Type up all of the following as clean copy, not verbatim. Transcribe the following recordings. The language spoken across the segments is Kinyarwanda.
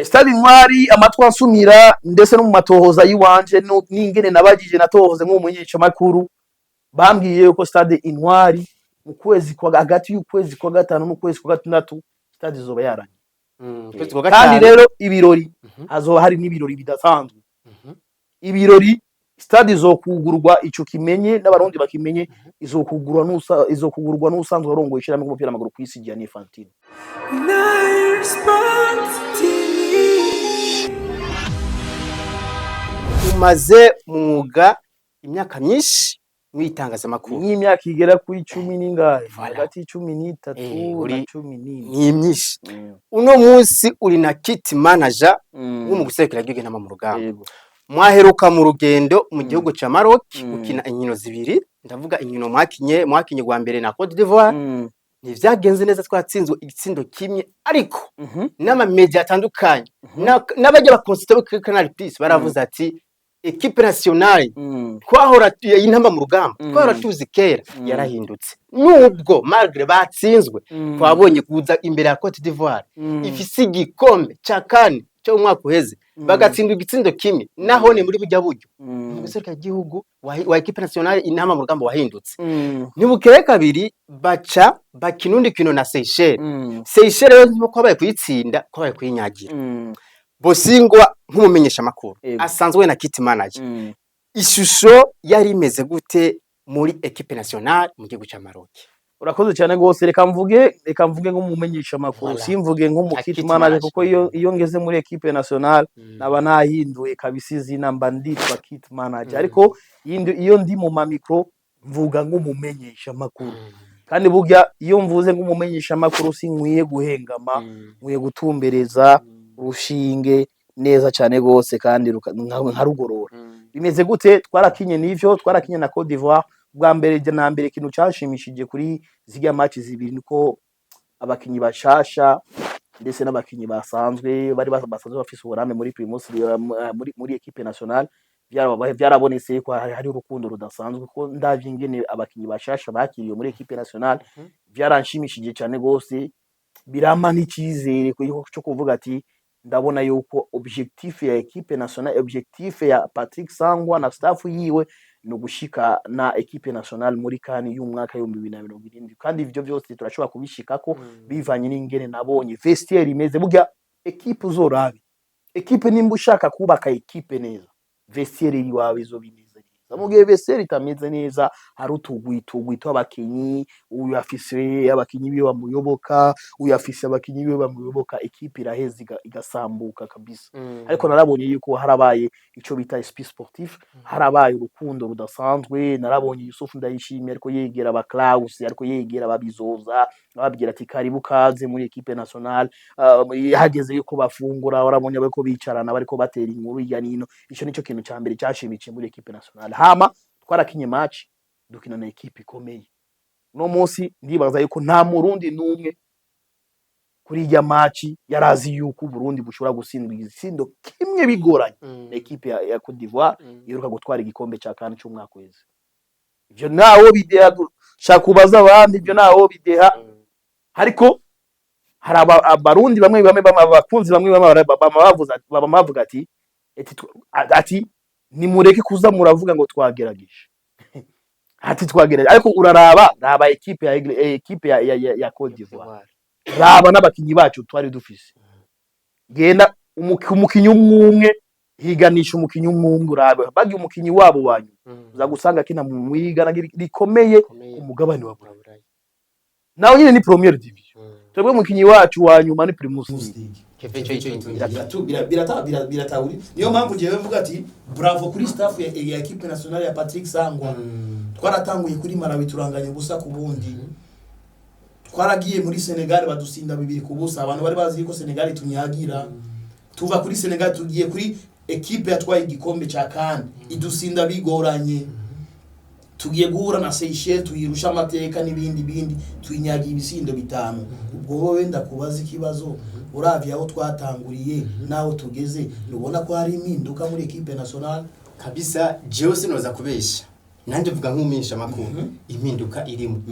Stade Intwari amatwa ansumira ndetse no mu matohoza yiwanje n'ingene nabagije natohoze nk'umunyesha makuru bambwiye yuko Stade Intwari mu kwezi kwa hagati y'ukwezi kwa gatanu n'ukwezi kwa gatandatu stade izoba yaranye. Kandi rero ibirori hazoba hari n'ibirori bidasanzwe. Ibirori stade izokugurwa ico kimenye n'abarundi bakimenye izokugurwa n'usanzwe arongoye ishira mu mupira w'amaguru kw'isi Gianni Infantino. Umaze mwuga imyaka myinshi mwitangazamakuru n'imyaka igera kuri 10 n'ingahe hagati 13 na 14 ni myinshi. Uno munsi uri na kit manager wo mu gusekera ry'igena mu rugamba. Mwaheruka mu rugendo mu gihugu ca Maroc ukina inkino zibiri, ndavuga inkino mwakinye gwa mbere na Côte d'Ivoire. Ntivyagenze neza, twatsinzwe igitsindo kimwe, ariko n'ama media atandukanye n'abajya bakonsita kuri Canal Plus baravuze ati equipe nationale twahora y'intamba mu rugamba twahora tuzi kera yarahindutse, nubwo malgré batsinzwe twabonye kuza imbere ya Côte d'Ivoire ifise igikombe ca CAN cyo umwaka uheze bagatsindwa igitsindo kimwe, naho ni muri burya buryo umuserukira igihugu wa equipe nationale intamba mu rugamba wahindutse. Nibukeye kabiri baca bakinundi kino na Seychelles. Seychelles rero nko kwabaye kuyitsinda kwabaye kuyinyagira. Bosingwa nk'umumenyesha makuru asanzwe na kit manager, ishusho yari imeze gute muri equipe nationale mu gihugu ca Maroc? Urakoze cyane gose, reka mvuge nk'umumenyesha makuru, simvuge nk'umu kit manager kuko iyo ngeze muri equipe nationale naba nahinduye kabisa izina mba nditwa kit manager, ariko iyo ndi mu ma micro mvuga nk'umumenyesha makuru. Kandi burya iyo mvuze nk'umumenyesha makuru sinkwiye guhengama, nkwiye gutumbereza urushinge neza cyane gose kandi nkarugorora. Bimeze gute? Twarakinye na Côte d'Ivoire bwa mbere na mbere, ikintu cyashimishije kuri zirya match zibiri niko abakinyi bashasha ndetse n'abakinyi basanzwe bari basanzwe bafise uburambe muri Primus muri equipe nationale byarabonetse ko hari urukundo rudasanzwe, ko ndavye ingene abakinyi bashasha bakiriye muri equipe nationale byaranshimishije cyane gose, birama n'ikizere cyo kuvuga ati ndabona yuko objectif ya equipe nationale, objectif ya Patrick Sangwa na staff yiwe no gushika na equipe nationale muri CAN y'umwaka 2027, kandi ivyo byose turashobora kubishikako bivanye n'ingene nabonye vestiaire imeze. Burya equipe uzorabi, equipe nimba ushaka kubaka equipe neza, vestiaire yiwawe izo bimeze neza. Mugihe vestiaire itameze neza, hari utugwi abakinyi, uyu afise abakinyi biwe bamuyoboka, uyu afise abakinyi biwe bamuyoboka, equipe iraheza igasambuka kabisa. Ariko narabonye yuko harabaye ico bita esprit sportif, harabaye urukundo rudasanzwe. Narabonye Yusuf Ndayishimiye ariko yegera aba Klaus, ariko yegera ababizoza, ababwira ati karibu kaze muri equipe nationale. Hageze yuko bafungura, warabonye abako bicarana bariko batera inkuru ya nino. Ico nico kintu ca mbere cyashimikiye muri equipe nationale. Hama twarakinye match dukina na equipe ikomeye. No munsi ndibaza yuko nta murundi numwe kuri ya match yarazi yuko Burundi bushobora gutsindwa igitsindo kimwe bigoranye na equipe ya Côte d'Ivoire iheruka gutwara igikombe ca CAN cy'umwaka wese. Ivyo nawo bideha shaka kubaza abandi, ivyo nawo bideha. Ariko hari abarundi bamwe bakunzi bamwe bavuga ati nimureke kuza muravuga ngo twagerageje. Ati twagerageje, ariko raba equipe ya Côte d'Ivoire, raba n'abakinyi bacu twari dufise. Genda umukinyi umwe higanisha umukinyi umwe, urabe bagi umukinyi wabo wanyu uzagusanga kina mu mwigana rikomeye ku mugabane wa Burayi. Naho nyine ni Premier Division. Twebwe umukinyi wacu wanyuma ni Primus League. Biratahuri. Niyo mpamvu jewe mvuga ati bravo kuri staff ya equipe nationale ya Patrick Sangwa. Twaratanguye kuri Malawi turanganye gusa ku bundi. Twaragiye muri Senegal badusinda 2-0. Abantu bari bazi ko Senegal tunyagira. Tuva kuri Senegal tugiye kuri equipe yatwaye igikombe ca CAN idusinda bigoranye. Tugiye guhura na Seychelles tuyirusha amateka n'ibindi twinyagiye ibisindo 5. Ubwo wowe ndakubaza ikibazo, uravye aho twatanguriye naho tugeze, nubona ko hari impinduka muri equipe nationale? Kabisa jewe sinoza kubesha, nanje vuga nk'umenyesha makuru impinduka irimo.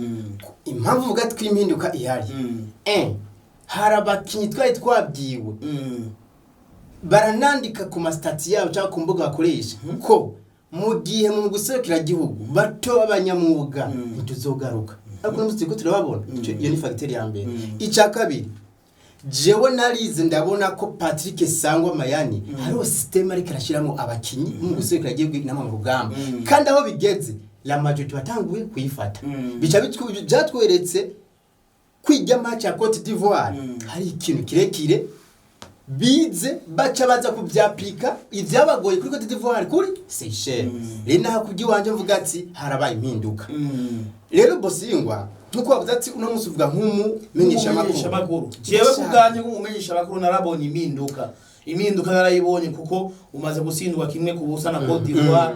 Impamvu vuga twimpinduka ihari, hari abakinyi twari twabyiwe baranandika ku mastati yabo cyangwa ku mbuga bakoresha ko mu gihe mu guserukira igihugu bato abanyamwuga ntituzogaruka ariko n'umuzi ko turababona iyo ni facteur ya mbere icya kabiri jewe narize ndabona ko Patrick Sangwa Mayani hariho system ariko arashiramo abakinyi mu guserukira igihugu inama mu rugamba kandi aho bigeze la majorité batanguye kuyifata bica byatweretse kwijya match ya Cote d'Ivoire hari ikintu kirekire bize baca baza kubyapika ivyabagoye kuri Cote d'Ivoire kuri Seychelles rena kugi wanje mvuga ati harabaye impinduka rero Bosingwa nuko wavuze ati uno musi uvuga nk'umumenyesha makuru jewe kuganye nk'umumenyesha makuru narabonye impinduka narayibonye kuko umaze gusindwa kimwe ku busa na Cote d'Ivoire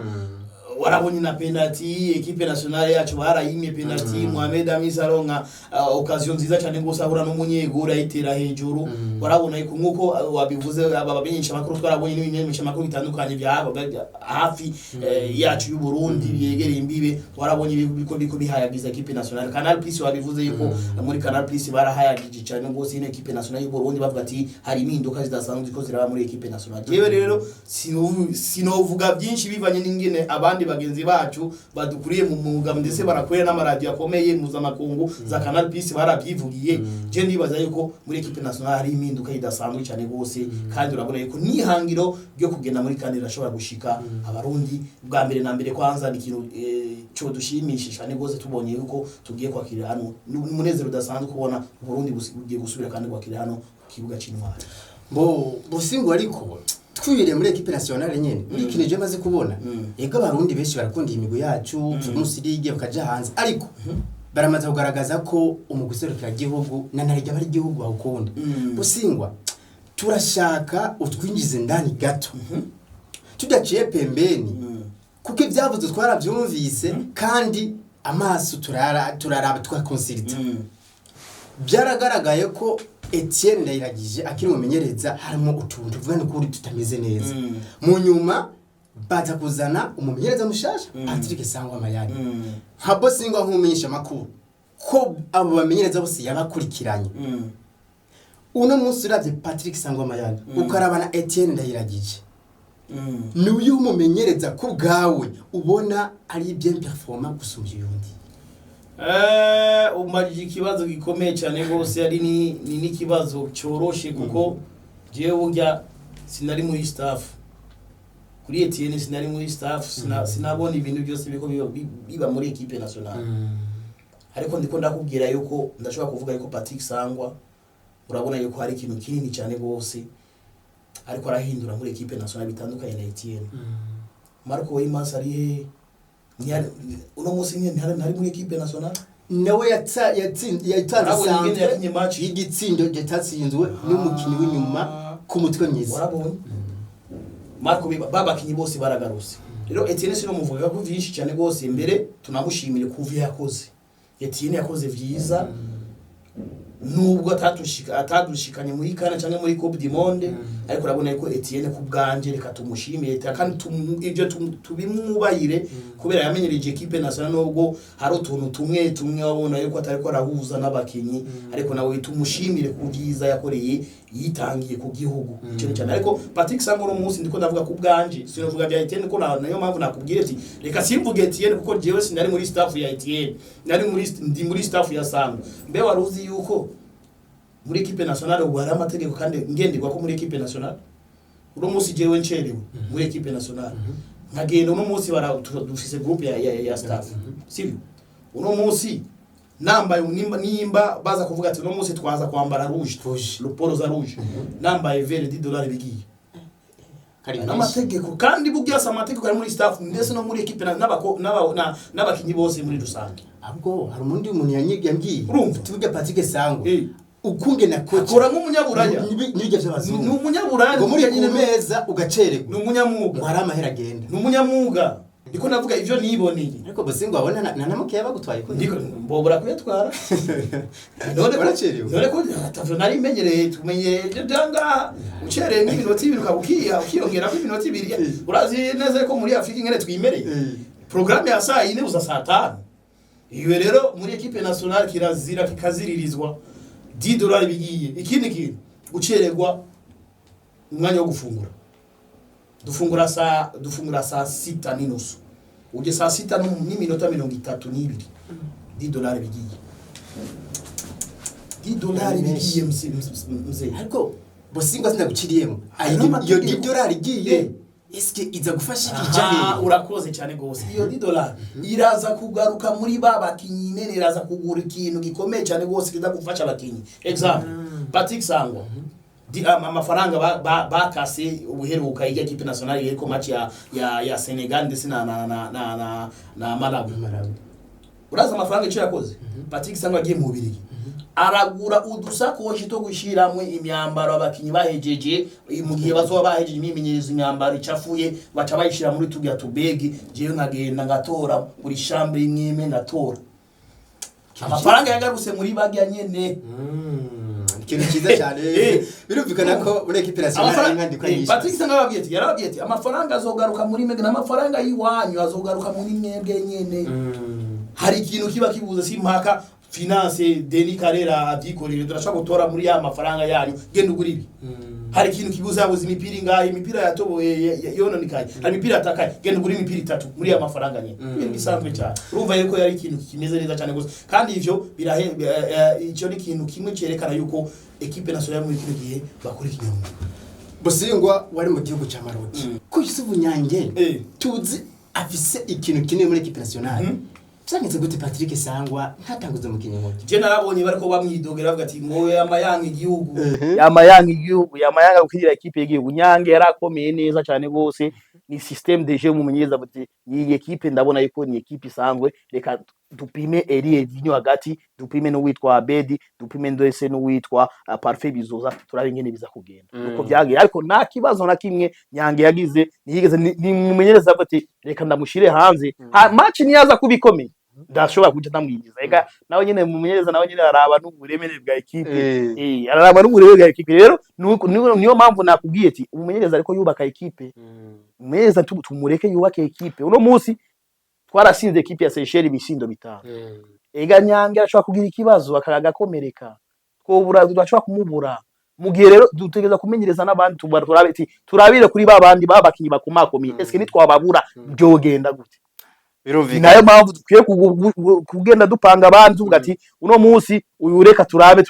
warabonye na penalty equipe nationale yacu barayimye penalty Mohamed Amisa aronka occasion nziza cyane gusa ahura n'umunyegura ayitera hejuru warabona yuko nkuko wabivuze abamenyesha makuru twarabonye n'ibimenyesha makuru bitandukanye byabo hafi yacu y'u Burundi yegereye imbibe warabonye biko bihayagiza equipe nationale Canal Plus wabivuze yuko muri Canal Plus barahayagije cyane gose ine equipe nationale y'u Burundi bavuga ati hari impinduka zidasanzwe ziko ziraba muri equipe nationale jewe rero sinovuga byinshi bivanye n'ingene abandi bagenzi bacu badukuriye mu mwuga ndetse barakorera n'amaradio akomeye mpuzamakungu za Canal Plus barabyivugiye je ndibaza yuko muri equipe nationale hari impinduka idasanzwe cyane gose kandi urabona yuko nihangiro ryo kugenda muri kandi rashobora gushika abarundi bwa mbere na mbere kwanza n'ikintu cyo dushimisha cyane gose tubonye yuko tugiye kwakira hano n'umunezero udasanzwe kubona Burundi bugiye gusubira kandi kwakira hano kibuga c'intwari Bosingwa ariko twibire muri equipe nationale nyene muri kineje maze kubona ega abarundi benshi barakunda imigo yacu musirige bakaja hanze ariko baramaze kugaragaza ko umuguserukira igihugu nanarije bari igihugu bawukunda Bosingwa turashaka utwinjize ndani gato tudaciye pembeni kuko ibyavuze twarabyumvise kandi amaso turaraba twakonsilita byaragaragaye ko Etienne Ndayiragije akiri mumenyereza harimo utuntu vuga ko tutameze neza mu nyuma baza kuzana umumenyereza mushasha Patrick Sangwa Mayani nka Bosingwa nk'umumenyesha makuru ko abo bamenyereza bose yabakurikiranye uno munsi uravye Patrick Sangwa Mayani ukarabana Etienne Ndayiragije n'uyu mumenyereza ku bwawe ubona ari bien performant gusumba yundi umajije ikibazo gikomeye cyane gose ari ni kibazo cyoroshe kuko jewe burya sinari muri staff kuri Etienne sinari muri staff sinabona ibintu byose biko biba muri equipe nationale ariko ndiko ndakubwira yuko ndashobora kuvuga yuko Patrick Sangwa urabona yuko hari ikintu kinini cyane gose ariko arahindura muri equipe nationale bitandukanye na Etienne Marco Weimans ari uno musi ntari muri equipe nationale nawe yatanze sanze y'igitsindo gitatsinzwe n'umukinyi w'inyuma ku mutwe myiza warabonye Marco babakinyi bose baragaruse rero Etienne sino muvuga ko vyinshi cyane gose imbere tunamushimire kuvya yakoze Etienne yakoze vyiza nubwo atadushikanye muri kana cyangwa muri Coupe du Monde ariko urabona yuko Etienne ku bwanje reka tumushimire kandi ibyo tubimwubayire kubera yamenyereje equipe nationale nubwo hari utuntu tumwe wabona yuko atari ko arahuza n'abakinyi ariko nawe tumushimire ku byiza yakoreye yitangiye ku gihugu cyane cyane ariko Patrick Sangwa no munsi ndiko ndavuga ku bwanje sinovuga bya Etienne ko nayo mpamvu nakubwire ati reka simvuge Etienne kuko jewe sinari muri staff ya Etienne ndi muri staff ya Sangwa mbe waruzi yuko muri equipe nationale ubu hari amategeko kandi ngenderwa ko muri equipe nationale uno munsi jewe ncerewe muri equipe nationale nkagenda uno munsi dufise groupe ya staff sivyo uno munsi nambaye nimba baza kuvuga ati uno munsi twaza kwambara rouge luporo za rouge nambaye vert $10 bigiye n'amategeko kandi bugyasa amategeko ari muri staff ndetse no muri equipe n'abakinyi bose muri rusange ahubwo hari umundi umuntu yambwiye urumva tuvuge Patrick Sangwa ukunge na coach akora nk'umunyaburaya nibyo by'abazungu ni umunyaburaya ngo muri nyine meza ugacererwa ni umunyamuga hari amahera agenda ni umunyamuga ndiko navuga ivyo niboneye ariko Bosingwa abona na namuke yabagutwaye ko ndiko mbobora kuyatwara none ko atavyo nari menyereye tumenye danga ucereye nk'iminota 2 ukabukiya ukiyongera ko iminota 2 urazi neza ko muri Afrika ingene twimereye programme ya saa 4 uza saa 5 iwe rero muri equipe nationale kirazira kikaziririzwa $10 bigiye ikindi kintu ucererwa umwanya wo gufungura dufungura saa 6:30 uje saa 6 n'iminota 32 $10 bigiye $10 bigiye mzee ariko Bosingwa sindaguciriyemo iyo $10 igiye eske iza gufasha ikijanye urakoze cyane gose iyo $10 iraza kugaruka muri babakinyi nene iraza kugura ikintu gikomeye cyane gose kiza gufasha abakinyi example Patrick Sangwa amafaranga bakase ubuheruka ijya kipe nationale yeko match ya Senegal ndetse na Malawi uraza amafaranga icyo yakoze Patrick Sangwa agiye mu Bubiligi aragura udusakoshi to gushiramwe imyambaro abakinyi bahejeje mu gihe bazoba bahejeje imimenyerezo imyambaro icafuye baca bayishira muri tubya tubegi jewe nkagenda ngatora muri chambre imwe ndatora amafaranga yagaruse muri bagya nyene ikintu cyiza cyane birumvikana ko muri equipe nationale inkandiko nyinshi Patrick Sangwa yarabwiye ati amafaranga azogaruka muri mega n'amafaranga yiwanyu azogaruka muri mwebwe nyene hari ikintu kiba kibuze simpaka finance Denis Karera abyikorera turashaka gutora muri ya mafaranga yanyu genda ugura ibi hari ikintu kibuze yabuze imipira ingahe imipira yatoboye yononikaye hari imipira atakaye genda ugura imipira 3 muri ya mafaranga nyine ibintu bisanzwe cyane urumva yuko yari ikintu kimeze neza cyane gusa kandi ivyo icyo ni ikintu kimwe cyerekana yuko equipe nationale muri kino gihe bakora ikintu Bosingwa wari mu gihugu cya Maroc ko Yusufu Nyange tuzi afise ikintu kinini muri equipe nationale Sangize gute Patrick Sangwa ntatanguze mu kinyomoto. Je narabonye bariko bamwidogera bavuga ati ngo yamayanga igihugu. Yamayanga gukirira equipe y'igihugu. Nyange yarakomeye neza cyane gose ni système de jeu mu menyeza buti iyi equipe ndabona yuko ni equipe isanzwe reka dupime Elie Vinyo hagati dupime no witwa Abedi dupime ndose no witwa Parfait Bizoza turabe ingene biza kugenda. Nuko byagiye ariko nta kibazo na kimwe Nyange yagize niyigeze ni mumenyereza buti reka ndamushire hanze. Match niyaza kubikomeye ndashobora kuja ndamwigiza ega nawe nyene mumenyereza nawe nyene araba n'uburemere bwa equipe araba n'uburemere bwa equipe rero niyo mpamvu nakubwiye ati umumenyereza ariko yubaka equipe umumenyereza tumureke yubake equipe uno munsi twarasinze equipe ya Seychelles ibisindo bitanu ega Nyange ashobora kugira ikibazo akagakomereka twobura twashobora kumubura mugihe rero dutegeza kumenyereza n'abandi turabire kuri babandi babakinyi bakomakomeye eske nitwababura byogenda gute birumvikana nayo mpamvu dukwiye kugenda dupanga abandi tuvuga ati uno munsi uyu reka turabe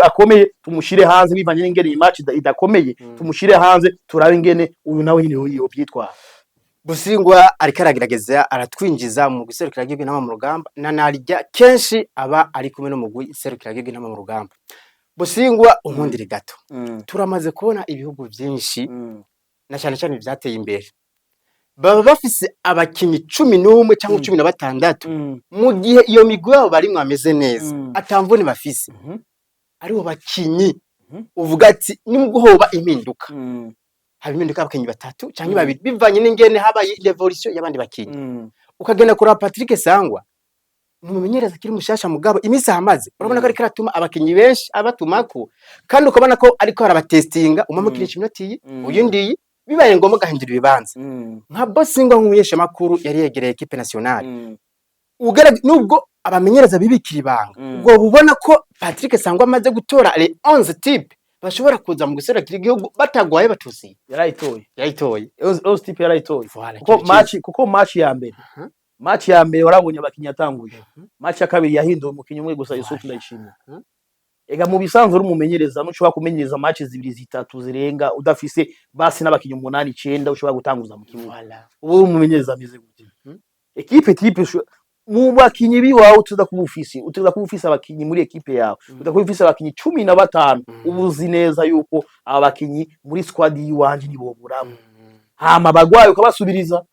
akomeye tumushire hanze bivanye n'ingene match idakomeye tumushire hanze turabe ingene uyu nawe nyine yo byitwara Bosingwa ariko aragerageza aratwinjiza mu guserukira igihugu n'ama mu rugamba nanarya kenshi aba ari kumwe no mu guserukira igihugu n'ama mu rugamba Bosingwa unkundire gato turamaze kubona ibihugu byinshi na cyane cyane byateye imbere baba bafise abakinyi 11 cyangwa 16 mu gihe iyo migwi yabo bari mwameze neza atamvune bafise aribo bakinyi uvuga ati nimguhoba impinduka habiminduka abakinyi batatu cyangwa babiri bivanye n'ingene habaye evolution y'abandi bakinyi ukagenda kuri Patrick Sangwa numumenyereza kiri mushasha mugabo imisi hamaze urabona ko ari karatuma abakinyi benshi abatumako kandi ukabona ko ariko arabatestinga umamukira iminoti uyundiye bibaye ngombwa gahindura ibibanza nka Bosingwa nk'umuyesha makuru yari yegereye equipe nationale nubwo abamenyereza bibikira ibanga ubwo bubona ko Patrick Sangwa amaze gutora les 11 type bashobora kuza mu guserukira igihugu batagwaye batusi yarayitoye 11 type yarayitoye kuko match ya mbere match ya mbere warabonye abakinyi atanguye match ya kabiri yahinduye umukinyi umwe gusa Yusufu Ndayishimiye ega mu bisanzwe uri umumenyereza nushobora kumenyereza match 2-3 zirenga udafise basi n'abakinyi 8-9 ushobora gutanguza mu kibuga ubu umumenyereza ameze gute equipe type mu bakinyi biwawe utuza kubufise abakinyi muri equipe yawe udakubufise abakinyi 15 ubuzi neza yuko abakinyi muri squad yiwanje niboburamo hama bagwaye ukabasubiriza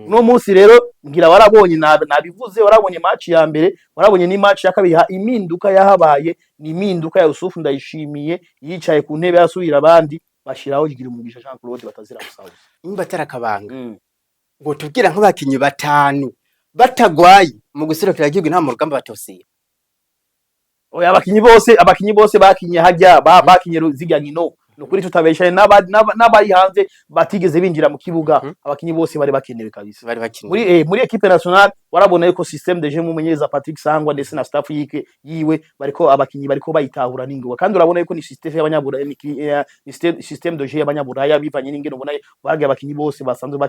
no munsi rero ngira warabonye nabivuze warabonye match ya mbere warabonye ni match ya kabiri iminduka yahabaye ni iminduka ya Yusufu Ndayishimiye yicaye ku ntebe yasubira abandi bashiraho kigira umugisha Jean Claude batazira gusabuza imba tarakabanga ngo tubwira nk'abakinyi batanu batagwaye mu guserukira igihugu nta mu rugamba batosiye oya abakinyi bose bakinye hajya bakinye zigya nkino nukuri tutabeshanye n'abari hanze batigeze binjira mu kibuga abakinyi bose bari bakenewe kabisa bari bakinye muri equipe nationale warabona yuko system de jeu mumenyereza Patrick Sangwa ndetse na staff yiwe bariko abakinyi bariko bayitahura n'ingoga, kandi urabona yuko ni system y'abanyaburaya, ni system de jeu y'abanyaburaya bivanye n'ingene ubona bagiye abakinyi bose basanzwe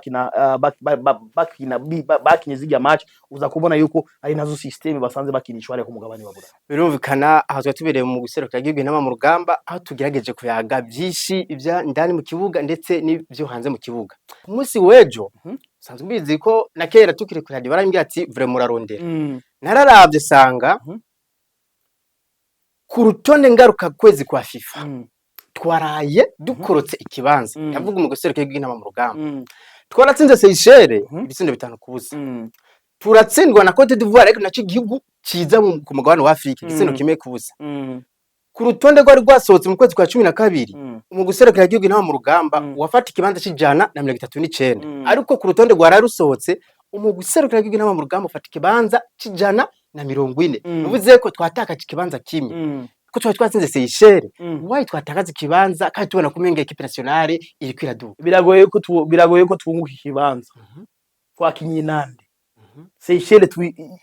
bakinye zirya match, uza kubona yuko ari nazo system basanzwe bakinishwa ari ku mugabane wa Buraya. Birumvikana aho tubereye mu guserukira igihugu intama mu rugamba, aho tugerageje kuyaga byinshi ibya ndani mu kibuga ndetse n'ibyo hanze mu kibuga. Umunsi wejo sanzwe mbizi ko na kera tukiri ku radio barambye ati vre murarondera. Nararavye sanga ku rutonde ngaruka kwezi kwa FIFA twaraye dukorotse ikibanza, ndavuga mu guserukira igihugu intama mu rugamba. Twaratsinze Seychelles ibitsindo 5 kubusa. Turatsindwa na Cote d'Ivoire ariko naco igihugu ciza ku mugabane wa Afrika igitsindo kimwe kubusa. Ku rutonde rwari rwasohotse mu kwezi kwa 12 mu guserukira igihugu intama mu rugamba wafata ikibanza c'ijana na 39, ariko ku rutonde rwari rusohotse mu guserukira igihugu intama mu rugamba ufata ikibanza c'ijana na 40. Uvuze ko twatakaje ikibanza kimwe ko twatsinze Seychelles, why twatakaza ikibanza kandi tubona kumenga equipe nationale iri kwiraduka. Biragoye ko twunguka ikibanza twakinye nande. Seychelles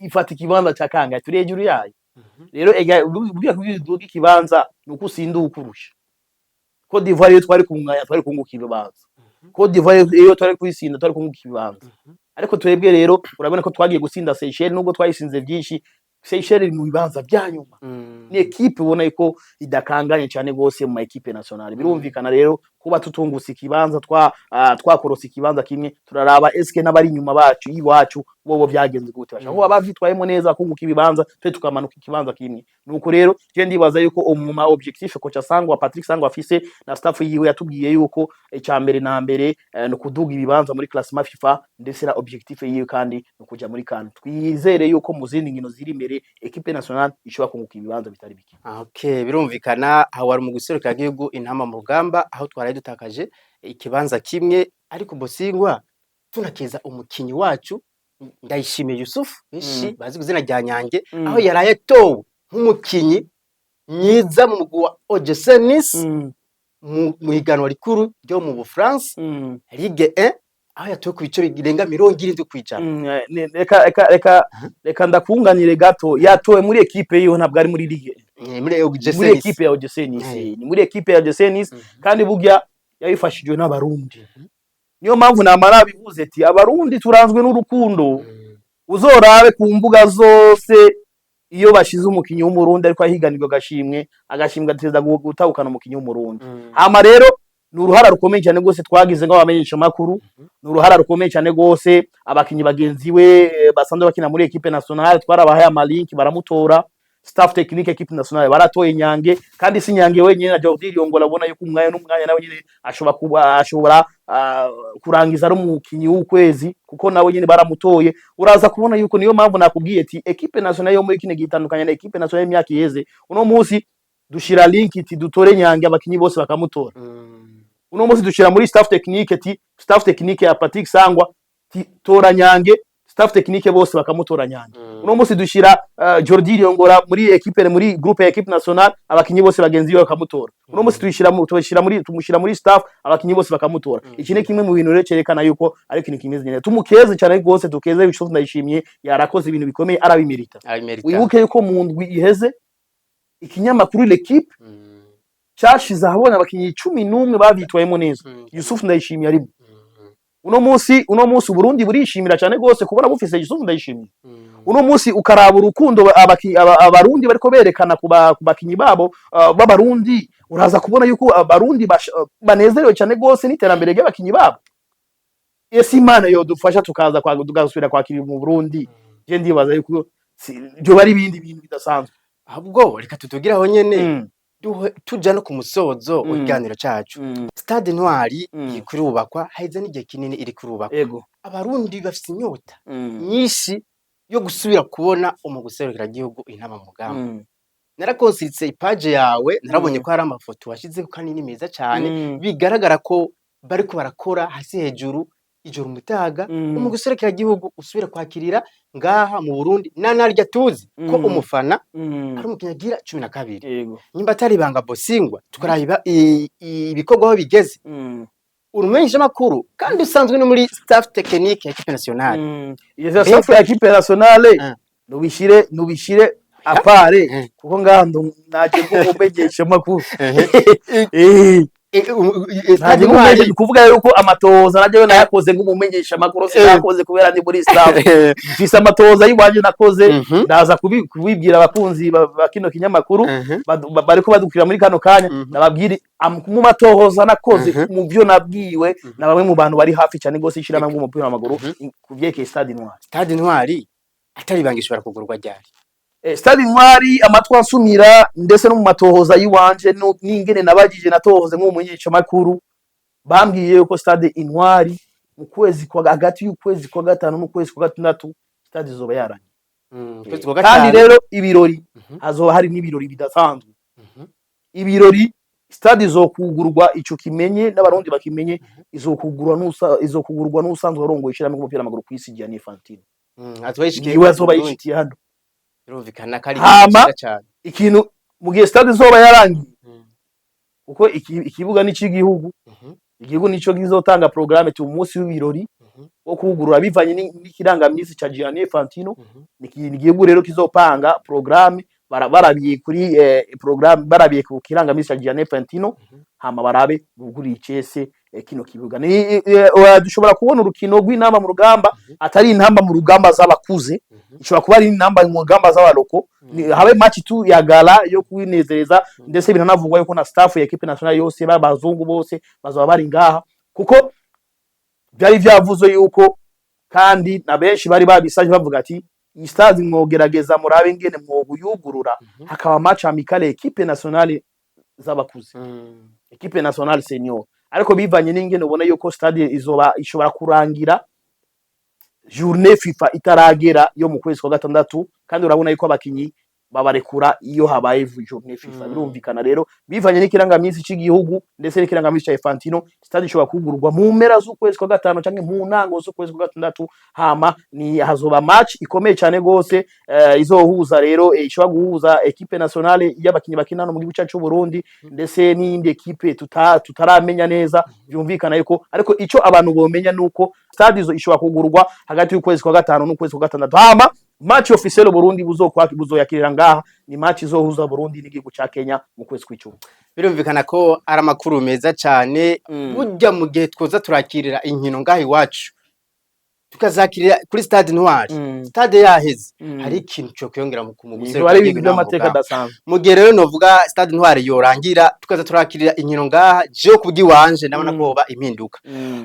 ifata ikibanza ca kangahe turi hejuru yayo. Rero ubwiye kubiduka ikibanza nuko usinduka urusha. Cote d'Ivoire yo twari kunganya twari kunguka ikibanza. Cote d'Ivoire yo twari kuyisinda twari kunguka ikibanza. Ariko twebwe rero urabona ko twagiye gusinda Seychelles nubwo twayisinze byinshi. Seychelles mu bibanza byanyuma. Ni equipe ubona yuko idakanganye cyane gose mu equipe nationale. Birumvikana rero kuba tutungutse ikibanza twakorose ikibanza kimwe, turaraba eske n'abari inyuma bacu iwacu bobo byagenze gute, bashaka ko abavitwayemo neza kunguka ibibanza twe tukamanuka ikibanza kimwe. Nuko rero je ndibaza yuko umuma objectif ko Sangwa Patrick Sangwa afise na staff yiwe yatubwiye yuko icya mbere na mbere no kuduga ibibanza muri classement FIFA, ndetse na objectif yiwe kandi no kuja muri CAN. Twizere yuko mu zindi ngino ziri imbere equipe nationale ishobora kunguka ibibanza bitari bike. Okay, birumvikana aho wari mu guserukira igihugu intama mu rugamba, aho twaraye dutakaje ikibanza kimwe, ariko Bosingwa tunakeza umukinyi wacu Ndayishimiye Yusuf bishi bazi kuzina rya Nyange, aho yaraye towe nk'umukinyi myiza mu mugwi wa OGC Nice mu higanwa rikuru ryo mu Bufaransa Ligue 1, aho yatowe ku bice birenga 70 kwijana. Reka ndakunganire gato, yatowe muri equipe yiwe ntabwo ari muri Ligue, muri OGC muri equipe ya OGC Nice, ni muri equipe ya OGC Nice, kandi bugya yayifashijwe n'abarundi. Niyo mpamvu namara bivuze ati abarundi turanzwe n'urukundo. Uzorabe ku mbuga zose iyo bashize umukinyi w'umurundi ariko ahiganirwa agashimwe ateza gutahukana umukinyi w'umurundi. Hama rero n'uruhara rukomeye cyane gose twagize ngo abamenyesha makuru, n'uruhara rukomeye cyane gose abakinyi bagenzi we basanzwe bakina muri equipe nationale twarabahaye amalink baramutora. Staff technique equipe nationale baratoye Nyange, kandi si Nyange wenyine na Jordi Yongola abona yuko n'umwanya nawe nyine ashobora kurangiza ari umukinyi w'ukwezi, kuko nawe nyine baramutoye. Uraza kubona yuko niyo mpamvu nakubwiye ati equipe nationale yo muri kine gitandukanye na equipe nationale y'imyaka yeze. Uno munsi dushira link iti dutore Nyange abakinyi bose bakamutora. Uno munsi dushira muri staff technique ati staff technique ya Patrick Sangwa tora Nyange, staff technique bose bakamutora Nyange. Uno munsi dushira Jordi Yongora muri equipe muri groupe ya equipe nationale abakinyi bose bagenzi we bakamutora. Uno munsi tumushira muri staff abakinyi bose bakamutora. Iki ne kimwe mu bintu rero cerekana yuko ari kintu kimeze neza. Tumukeze cyane gose, tukeze Yusuf Ndayishimiye yarakoze ibintu bikomeye arabimerita. Wibuke yuko mu ndwi iheze ikinyamakuru l'Equipe cyashize ahabona abakinyi 11 bavitwayemo neza. Yusuf Ndayishimiye ari uno munsi Burundi burishimira cyane gose kubona bufise Yusuf Ndayishimiye. Uno munsi ukaraba urukundo abarundi bariko berekana kubakinyi babo b'abarundi, uraza kubona yuko abarundi banezerewe cyane gose n'iterambere ry'abakinyi babo. Ese Imana yo dufasha tukaza tugasubira kwakira mu Burundi, je ndibaza yuko byo bari ibindi bintu bidasanzwe. Ahubwo reka tutugiraho nyene tuja no ku musozo w'iganiro cacu. Stade Ntwari iri kurubakwa, haize n'igihe kinini iri kurubakwa. Abarundi bafite inyota nyinshi yo gusubira kubona umuguserukira igihugu intama mu rugamba. Narakonsiritse ipage yawe, narabonye ko hari amafoto washize kanini meza cyane, bigaragara ko bariko barakora hasi hejuru ijoro mutaga umuguserukira igihugu usubira kwakirira ngaha mu Burundi. Nanarya tuzi ko umufana ari umukinyagira 12. Nyimba atari banga Bosingwa tukarahiba ibikorwa aho bigeze. urumenyesha makuru kandi usanzwe no muri staff technique ya equipe nationale. Iyo staff ya equipe nationale nubishire apare kuko ngando naje kumenyesha makuru Stade Ntwari kuvuga yuko amatoza naje nayakoze nk'umumenyesha makuru sinakoze kubera ndi muri staff mfise amatoza y'ibanje nakoze ndaza kubibwira abakunzi bakino kinyamakuru bariko badukira muri kano kanya nababwira mu matohoza nakoze mu byo nabwiwe na bamwe mu bantu bari hafi cyane gose ishira namwe umupira w'amaguru kuvyeke Stade Ntwari. Stade Ntwari atari bangishobora kugurwa ryari? Stade Ntwari amatwa nsumira ndetse no mu matohoza yiwanje n'ingene nabagije natohoze nk'umumenyesha makuru bambwiye yuko Stade Ntwari mu kwezi kwa hagati y'ukwezi kwa gatanu n'ukwezi kwa gatandatu stade zoba yaranye. Kandi rero ibirori hazoba hari n'ibirori bidasanzwe. Ibirori stade izokugurwa ico kimenye n'abarundi bakimenye izokugurwa n'usanzwe warongoye ishira mu mupira w'amaguru kwisi Gianni Infantino. Atwayishikiye iwazoba yishitiye hano. Birumvikana kari cyane ikintu mu gihe stade zoba yarangiye uko ikibuga n'icy'igihugu igihugu nico gizotanga programme tu munsi w'ibirori wo kugurura bivanye n'ikirangamisi ca Gianni Infantino n'igihugu rero kizopanga programme barabiye kuri programme barabiye ku kirangamisi ca Gianni Infantino hama barabe buguriye icese kino kibuga dushobora kubona urukino rw'intamba mu rugamba atari intamba mu rugamba z'abakuze ishobora kuba ari intamba mu rugamba z'abaroko habe match tu ya gala yo kwinezereza ndetse biranavugwa yuko na staff ya equipe nationale yose babazungu bose bazoba bari ngaha kuko byari byavuze yuko kandi na benshi bari babisanje bavuga ati stade mwogerageza murabe ngene mwoguyugurura hakaba match amicale equipe nationale z'abakuze equipe nationale senior ariko bivanye n'ingene ubona yuko stade izoba ishobora kurangira journée FIFA itaragera yo mu kwezi kwa gatandatu kandi urabona yuko abakinyi babarekura iyo habaye journée FIFA birumvikana rero bivanye n'ikirangamisi cy'igihugu ndetse n'ikirangamisi cya Infantino stade ishobora kugurwa mu mpera z'ukwezi kwa gatanu canke mu ntango z'ukwezi kwa gatandatu hama ni hazoba match ikomeye cyane gose izohuza rero ishobora guhuza equipe nationale y'abakinyi bakinana mu gihugu cyacu Burundi ndetse n'indi equipe tutaramenya neza byumvikana yuko ariko ico abantu bomenya nuko stade izo ishobora kugurwa hagati y'ukwezi kwa gatanu n'ukwezi kwa gatandatu hama match officiel Burundi buzoyakirira ngaha ni match izohuza Burundi n'igihugu ca Kenya mu kwezi kw'icumi. Birumvikana ko ari amakuru meza cyane burya mu gihe twoza turakirira inkino ngaha iwacu tukazakirira kuri Stade Ntwari stade yaheze hari ikintu cyo kwiyongera mu kumugusera ari ibintu by'amateka dasanzwe mu gihe rero novuga Stade Ntwari yorangira tukaza turakirira inkino ngaha je kubwiwanje nabona ko boba impinduka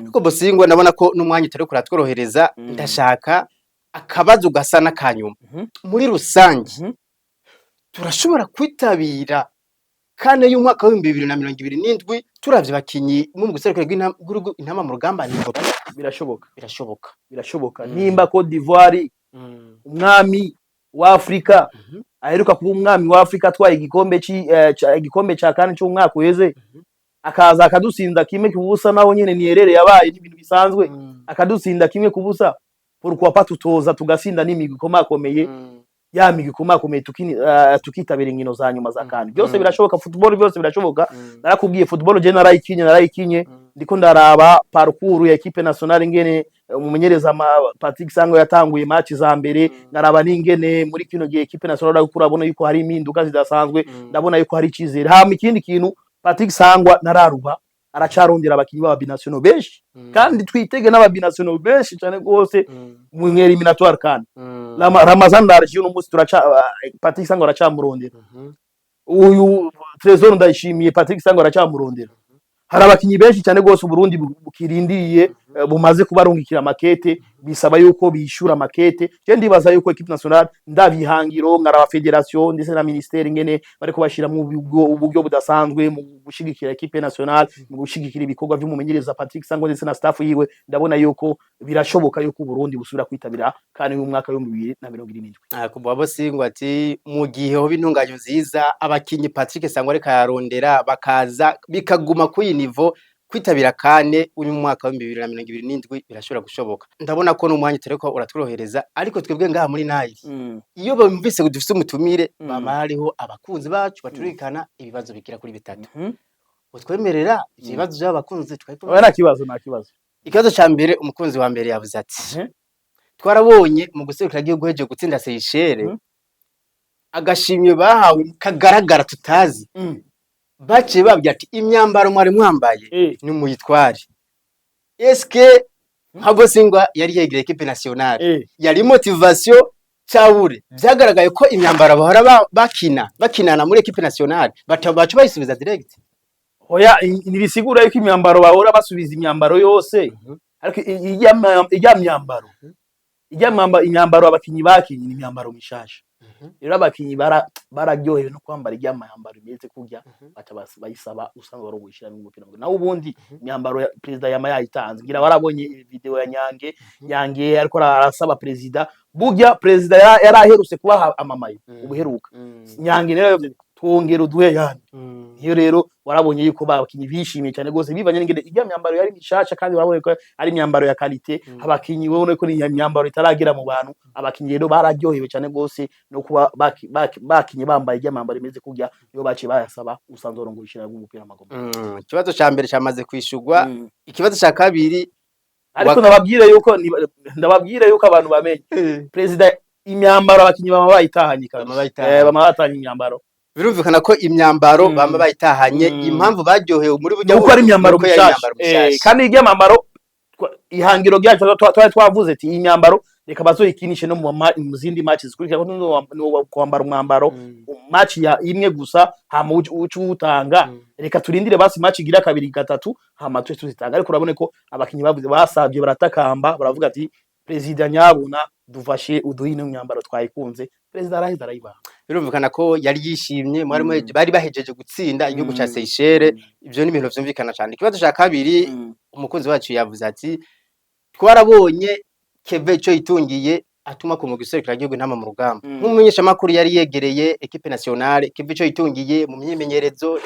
kuko Bosingwa nabona ko n'umwanya utari kuratworohereza ndashaka akabazo gasa n'akanyuma muri rusange turashobora kwitabira kane y'umwaka wa 2027 turavye bakinyi mu guserukira intama mu rugamba niko birashoboka nimba Cote d'Ivoire umwami wa Afrika aheruka kuba umwami wa Afrika atwaye igikombe ca kane cyo umwaka uheze akaza akadusinda kimwe kubusa naho nyene niyerere yabaye n'ibintu bisanzwe akadusinda kimwe kubusa pourquoi pas tutoza tugasinda n'imigwi komakomeye ya migwi komakomeye tukitabira inkino za nyuma za kandi byose birashoboka football byose birashoboka narakubwiye football je narayikinye ndiko ndaraba parcours ya equipe nationale ngene umumenyereza Patrick Sango yatanguye match za mbere naraba n'ingene muri kino gihe equipe nationale urabona yuko hari impinduka zidasanzwe ndabona yuko hari ikizere hama ikindi kintu Patrick Sangwa nararuba aracarondera abakinyi baba binational benshi kandi twitege n'ababinational benshi cyane gose mu eliminatoire kandi Ramazan Darji uno musi Patrick Sangwa aracamurondera uyu Trésor Ndayishimiye Patrick Sangwa aracamurondera hari abakinyi benshi cyane gose Burundi bukirindiriye bumaze kubarungikira makete bisaba yuko bishura makete je ndibaza yuko equipe nationale ndabihangiro ngara federation ndetse na ministère ngene bariko bashira mu uburyo budasanzwe mu gushigikira equipe nationale mu gushigikira ibikorwa by'umumenyereza Patrick Sangwa ndetse na staff yiwe ndabona yuko birashoboka yuko Burundi busubira kwitabira kandi mu mwaka wa 2027 kuba Bosingwa ati mu gihe ho bintunganyo nziza abakinyi Patrick Sangwa reka yarondera bakaza bikaguma ku niveau kwitabira kane uri mu mwaka wa 2027 birashobora gushoboka ndabona ko n'umwanya utareko uratworohereza ariko twebwe ngaha muri Nile iyo bamvise dufite umutumire baba hariho abakunzi bacu baturikana ibibazo bikira kuri bitatu utwemerera ibibazo by'abakunzi oya nta kibazo ikibazo ca mbere umukunzi wa mbere yavuze ati twarabonye mu guserukira igihugu heje gutsinda Seychelles agashimye bahawe kagaragara tutazi baciye babwira ati imyambaro mwari mwambaye ni muyitware eske Habosingwa yari yegereye equipe nationale yari motivation cyabure byagaragaye ko imyambaro bahora bakinana muri equipe nationale bacu bayisubiza direct oya nibisigura yuko imyambaro bahora basubiza imyambaro yose ariko imyambaro abakinyi bakinyi ni imyambaro mishasha rero abakinyi bararyohewe no kwambara imyambaro imeze kurya baca bayisaba usanga barugishira mu mupira naho ubundi imyambaro ya president yama yayitanze ngira barabonye video ya Nyange ariko arasaba president burya president yaraherutse kubaha amamaye ubuheruka Nyange rero twongera uduhe yani iyo rero warabonye yuko babakinyi bishimiye cyane gose bivanye n'ingene ijya myambaro yari mishasha kandi warabonye ko ari myambaro ya qualité abakinyi bone ko ni myambaro itaragira mu bantu abakinyi rero bararyohewe cyane gose no kuba bakinyi bambaye ijya myambaro imeze kurya yo baci bayasaba usanzoro ngo ishira mu mupira magomba ikibazo ca mbere cyamaze kwishurwa ikibazo ca kabiri ariko ndababwire yuko abantu bamenye president imyambaro abakinyi bama bayitahanye bama batanye imyambaro birumvikana ko imyambaro bamba bayitahanye impamvu baryohewe muri buryo uko ari imyambaro mishasha kandi ijya myambaro ihangiro ryacu twavuze ati imyambaro reka bazoyikinishe no mu zindi match zikurikira no kwambara umwambaro match ya imwe gusa hama utanga reka turindire basi match igira kabiri gatatu hama tuzitanga ariko urabone ko abakinyi bavuze basabye baratakamba baravuga ati president nyabuna dufashe uduhine imyambaro twayikunze president araheza arayibaha birumvikana ko yari yishimye bari bahejeje gutsinda igihugu ca Seychelles ivyo ni ibintu vyumvikana cyane ikibazo ca kabiri umukunzi wacu yavuze ati twarabonye Keve cyo itungiye atuma ku mugiserukira igihugu ntama mu rugamba nk'umumenyesha makuru yari yegereye equipe nationale Keve cyo itungiye mu myimenyerezo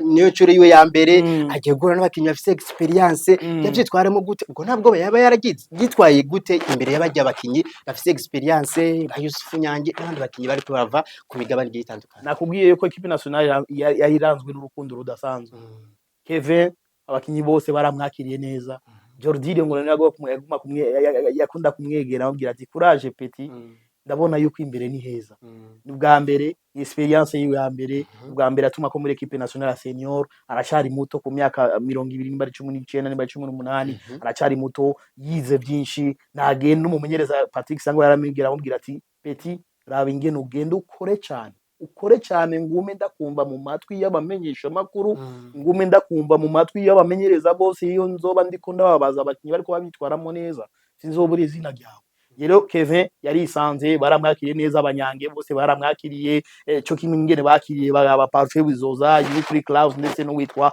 niyo cure yiwe ya mbere agiye gura n'abakinyi bafise experience yavyitwaremo gute ubwo ntabwo yaba yaragize yitwaye gute imbere y'abajya abakinyi bafise experience ba Yusufu Nyange n'abandi bakinyi bari kubava ku migabane itandukanye nakubwiye yuko equipe nationale yahiranzwe n'urukundo rudasanzwe Keve abakinyi bose baramwakiriye neza Jordi ngo yakunda kumwegera amubwira ati courage petit ndabona yuko imbere ni heza ubwa mbere experience yiwe ya mbere ubwa mbere atuma ko muri equipe nationale senior arashari muto ku myaka 2019 18 arachari muto yize byinshi nagenda umumenyereza Patrick Sangwa yaramubwira amubwira ati petit raba ingene ugenda ukore cyane ngume ndakumva mu matwi y'abamenyesha makuru ngume ndakumva mu matwi y'abamenyereza bose iyo nzoba ndiko ndababaza abakinyi bariko babitwaramo neza sinzobura izina ryawe rero Kevin yari isanze baramwakiriye neza abanyange bose baramwakiriye cyo kimwe ngene bakiriye ba Parfait Bizoza kuri Klaus ndetse no witwa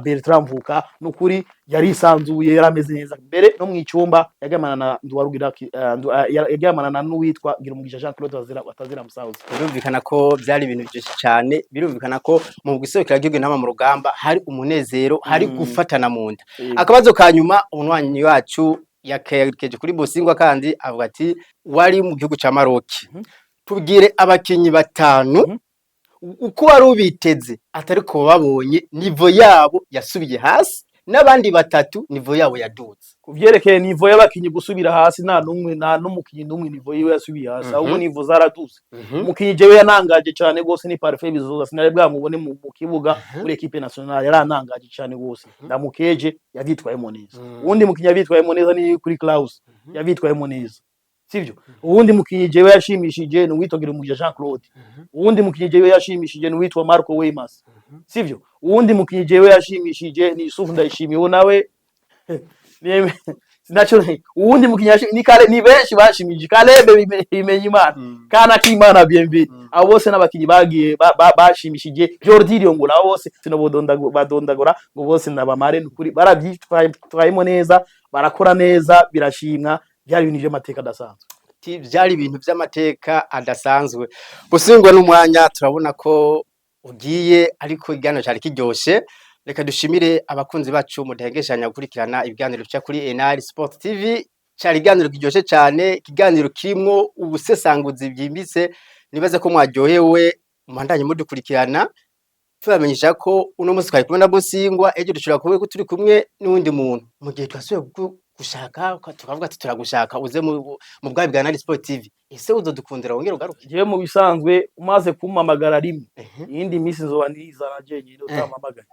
Bertrand Mvuka nukuri yari isanzuye yarameze neza mbere no mu icumba yagamana na Nduwarugira yagamana na n'uwitwa Girumugisha Jean Claude Batazira Musauzi birumvikana ko byari ibintu byinshi cyane birumvikana ko mu guserukira igihugu ntama mu rugamba hari umunezero hari gufatana mu nda akabazo kanyuma umwanyi wacu yakeje kuri Bosingwa kandi avuga ati wari mu gihugu ca Maroc tubwire abakinyi batanu uko wari ubiteze atari ko babonye nivo yabo yasubiye hasi n'abandi batatu nivo yabo yaduze kuvyerekeye nivo y'abakinyi gusubira hasi nta n'umukinyi n'umwe nivo yiwe yasubiye hasi ahubwo nivo zaraduze umukinyi jewe yanangaje cyane gose ni Parfait Bizoza sinari bwamubone mu kibuga muri equipe nationale yaranangaje cyane gose ndamukeje yavyitwayemo neza uwundi mukinyi yavyitwayemo neza ni kuri Klaus yavyitwayemo neza sivyo uwundi mukinyi jewe yashimishije ni witogera mu Jean Claude uwundi mukinyi jewe yashimishije ni witwa Marco Weimars sivyo uwundi mukinyi jewe yashimishije ni Yusuf Ndayishimiye nawe sinacho uwundi mukinyi ni kale ni benshi bashimije Kalebe bimenye Imana kana k'Imana bienvenue abo bose n'abakinyi bagiye bashimishije Jordi ngo nabo bose badondagora ngo bose nabamare nukuri barabyitwayemo neza barakora neza birashimwa byari ibintu by'amateka adasanzwe byari ibintu by'amateka adasanzwe Busingwa n'umwanya turabona ko ugiye ariko igano cyari kiryoshe reka dushimire abakunzi bacu mudahengeshanya gukurikirana ibiganiro bica kuri NR Sport TV cyari iganiro kiryoshe cyane ikiganiro kimwo ubusesanguzi byimbitse nibaze ko mwaryohewe mwandanye mudukurikirana tubamenyesha ko uno munsi twari kumwe na Bosingwa, ejo dushobora kuba turi kumwe n'undi muntu mu gihe twasubiye gushaka tukavuga ati turagushaka uze mu bwabi bwa Nari Sport TV. Ese uzodukundira wongera ugaruke? Jewe mu bisanzwe umaze kumpamagara rimwe iyindi minsi nzoba niza naje nyine utampamagaye.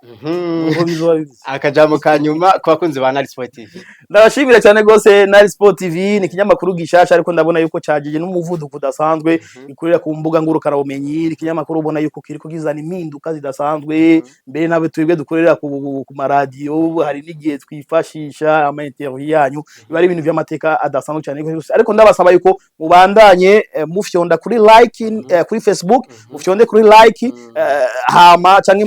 Ngo bizoba bizi Akajambo kanyuma kwa kunzi ba Nari Sport TV. Ndabashimira cyane gose. Nari Sport TV ni kinyamakuru gishasha ariko ndabona yuko cyajeje n'umuvuduko udasanzwe ikorera ku mbuga ngurukana bumenyi. Ikinyamakuru ubona yuko kiriko kizana impinduka zidasanzwe, mbere nabe twebwe dukorera ku maradiyo hari n'igihe twifashisha ama interview yanyu biba ari ibintu by'amateka adasanzwe cyane ariko ndabasaba yuko mubandanye mufyonda kuri like kuri Facebook, mufyonde kuri like hama canke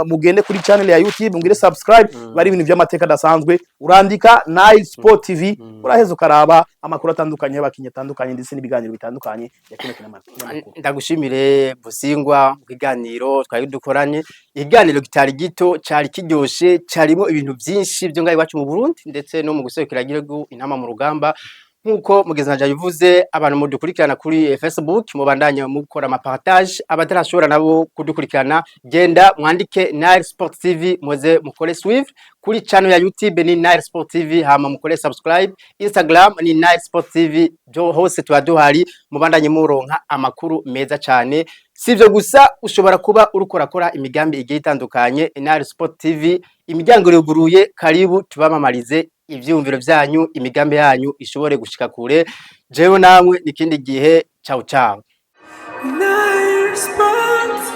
mugende kuri channel ya YouTube ngire subscribe, bari ibintu by'amateka adasanzwe urandika Nari Sport TV uraheza ukaraba amakuru atandukanye y'abakinyi atandukanye ndetse n'ibiganiro bitandukanye ya kino kinyamakuru. Ndagushimire Bosingwa mu kiganiro twari dukoranye, ikiganiro kitari gito cyari kiryoshe cyarimo ibintu byinshi byo ngaye iwacu mu Burundi ndetse no mu gusekera igihugu intama mu rugamba. Nkuko mugezi nanje bivuze, abantu mudukurikirana kuri Facebook mubandanye mukora ama partage, abatarashobora nabo kudukurikirana genda mwandike Nari Sport TV muze mukore suivre kuri channel ya YouTube ni Nari Sport TV, hama mukore subscribe, Instagram ni Nari Sport TV, byo hose twaduhari mubandanye muronka amakuru meza cyane. Sivyo gusa ushobora kuba urukorakora imigambi igiye itandukanye, Nari Sport TV imiryango iruguruye, karibu tubamamarize ivyumviro vyanyu, imigambi yanyu ishobore gushika kure. Jewe namwe nikindi gihe, ciao ciao. Nari Sport.